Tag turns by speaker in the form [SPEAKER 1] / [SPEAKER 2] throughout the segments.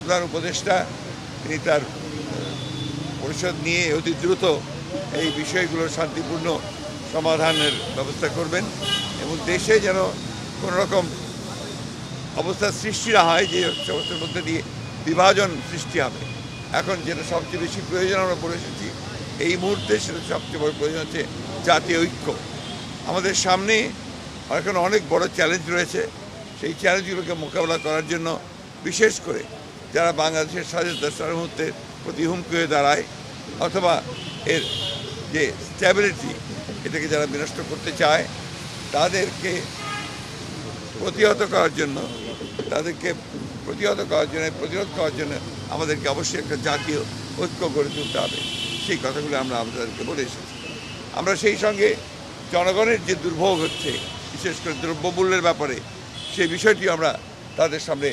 [SPEAKER 1] প্রধান উপদেষ্টা তিনি তার পরিষদ নিয়ে অতি দ্রুত এই বিষয়গুলোর শান্তিপূর্ণ সমাধানের ব্যবস্থা করবেন এবং দেশে যেন কোনো রকম অবস্থার সৃষ্টি না হয় যে সমস্যার মধ্যে দিয়ে বিভাজন সৃষ্টি হবে। এখন যেটা সবচেয়ে বেশি প্রয়োজন আমরা বলে এসেছি এই মুহূর্তে, সেটা সবচেয়ে বড় প্রয়োজন হচ্ছে জাতীয় ঐক্য। আমাদের সামনে এখন অনেক বড় চ্যালেঞ্জ রয়েছে। সেই চ্যালেঞ্জগুলোকে মোকাবেলা করার জন্য বিশেষ করে যারা বাংলাদেশের স্বাধীনতা সার্বভৌমত্বের প্রতি হুমকি হয়ে দাঁড়ায় অথবা এর যে স্ট্যাবিলিটি এটাকে যারা বিনষ্ট করতে চায় তাদেরকে প্রতিহত করার জন্য প্রতিরোধ করার জন্য আমাদেরকে অবশ্যই একটা জাতীয় ঐক্য গড়ে তুলতে হবে। সেই কথাগুলো আমরা আপনাদেরকে বলে এসেছি। আমরা সেই সঙ্গে জনগণের যে দুর্ভোগ হচ্ছে বিশেষ করে দ্রব্যমূল্যের ব্যাপারে সেই বিষয়টি আমরা তাদের সামনে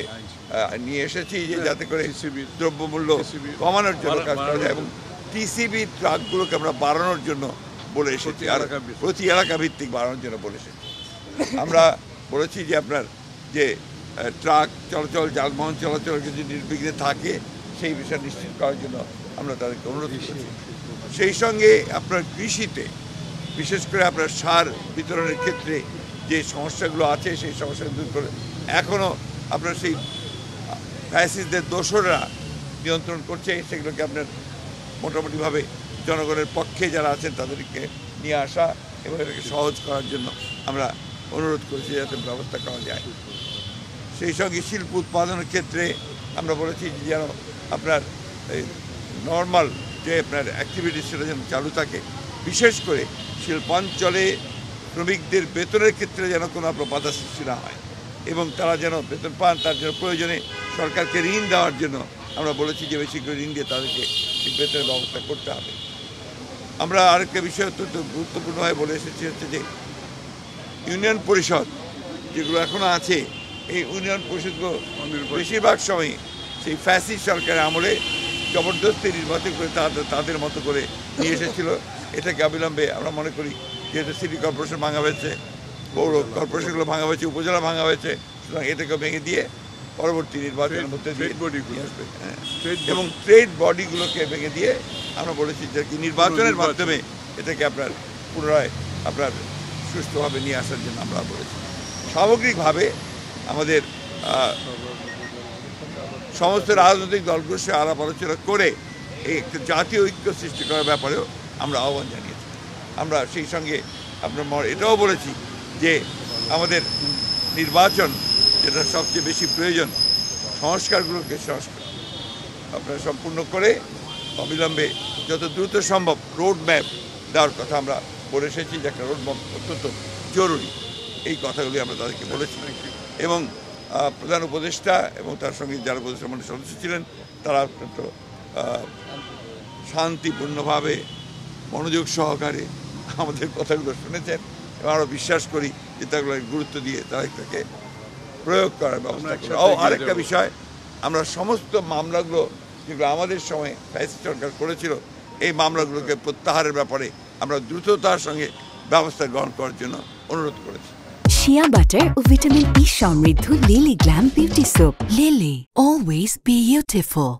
[SPEAKER 1] নিয়ে এসেছি যে যাতে করে দ্রব্যমূল্য কমানোর জন্য কাজ করা যায় এবং টিসিবি ট্রাকগুলোকে আমরা বাড়ানোর জন্য বলে এসেছি, আর প্রতি এলাকা ভিত্তিক বাড়ানোর জন্য বলে এসেছি। আমরা বলেছি যে আপনার যে ট্রাক চলাচল, যানবাহন চলাচল যদি নির্বিঘ্নে থাকে সেই বিষয় নিশ্চিত করার জন্য আমরা তাদেরকে অনুরোধ করেছি। সেই সঙ্গে আপনার কৃষিতে বিশেষ করে আপনার সার বিতরণের ক্ষেত্রে যে সমস্যাগুলো আছে সেই সমস্যাগুলো দূর করে এখনও আপনার সেই ফ্যাসিস্টদের দোসররা নিয়ন্ত্রণ করছে, সেগুলোকে আপনার মোটামুটিভাবে জনগণের পক্ষে যারা আছেন তাদেরকে নিয়ে আসা এবং এটাকে সহজ করার জন্য আমরা অনুরোধ করেছি যাতে ব্যবস্থা করা যায়। সেই সঙ্গে শিল্প উৎপাদনের ক্ষেত্রে আমরা বলেছি যে যেন আপনার এই নর্মাল যে আপনার অ্যাক্টিভিটিস সেটা যেন চালু থাকে, বিশেষ করে শিল্পাঞ্চলে শ্রমিকদের বেতনের ক্ষেত্রে যেন কোনো আপনার বাধা সৃষ্টি না হয় এবং তারা যেন বেতন পান। তার জন্য প্রয়োজনে সরকারকে ঋণ দেওয়ার জন্য আমরা বলেছি যে বেশি করে ঋণ দিয়ে তাদেরকে বেতনের ব্যবস্থা করতে হবে। আমরা আরেকটা বিষয় অত্যন্ত গুরুত্বপূর্ণভাবে বলে এসেছি হচ্ছে যে ইউনিয়ন পরিষদ যেগুলো এখনও আছে এই ইউনিয়ন পরিষদগুলো বেশিরভাগ সময় সেই ফ্যাসিস্ট সরকারের আমলে জবরদস্তি নির্বাচন করে তাদের মতো করে নিয়ে এসেছিল। এটাকে অবিলম্বে আমরা মনে করি যেহেতু সিটি কর্পোরেশন ভাঙা হয়েছে, পৌর কর্পোরেশনগুলো ভাঙা হয়েছে, উপজেলা ভাঙা হয়েছে, সুতরাং এটাকে ভেঙে দিয়ে পরবর্তী নির্বাচনের মধ্যে দিয়ে আসবে এবং ট্রেড বডিগুলোকে ভেঙে দিয়ে আমরা বলেছি যে কি নির্বাচনের মাধ্যমে এটাকে আপনার পুনরায় আপনার সুষ্ঠুভাবে নিয়ে আসার জন্য আমরা বলেছি। সামগ্রিকভাবে আমাদের সমস্ত রাজনৈতিক দলগুলোর সাথে আলাপ আলোচনা করে এই একটা জাতীয় ঐক্য সৃষ্টি করার ব্যাপারেও আমরা আহ্বান জানিয়েছি। আমরা সেই সঙ্গে আপনার এটাও বলেছি যে আমাদের নির্বাচন যেটা সবচেয়ে বেশি প্রয়োজন, সংস্কারগুলোকে আপনারা সম্পূর্ণ করে অবিলম্বে যত দ্রুত সম্ভব রোড ম্যাপ দেওয়ার কথা আমরা বলে এসেছি যে একটা রোড ম্যাপ অত্যন্ত জরুরি। এই কথাগুলি আমরা তাদেরকে বলেছি এবং প্রধান উপদেষ্টা এবং তার সঙ্গে যারা উপদেষ্টা মণ্ডলীর সদস্য ছিলেন তারা অত্যন্ত শান্তিপূর্ণভাবে মনোযোগ সহকারে আমাদের কথাগুলো শুনেছেন এবং আমরা বিশ্বাস করি যে তাগুলো গুরুত্ব দিয়ে তারা এটাকে প্রয়োগ করার ব্যবস্থা করে। আরেকটা বিষয়, আমরা সমস্ত মামলাগুলো যেগুলো আমাদের সময় ফ্যাসিস্ট সরকার করেছিল এই মামলাগুলোকে প্রত্যাহারের ব্যাপারে আমরা দ্রুততার সঙ্গে ব্যবস্থা গ্রহণ করার জন্য অনুরোধ করেছি।
[SPEAKER 2] শিয়া বাটার ও ভিটামিন ই সমৃদ্ধ lily glam beauty soap. Lily, always beautiful.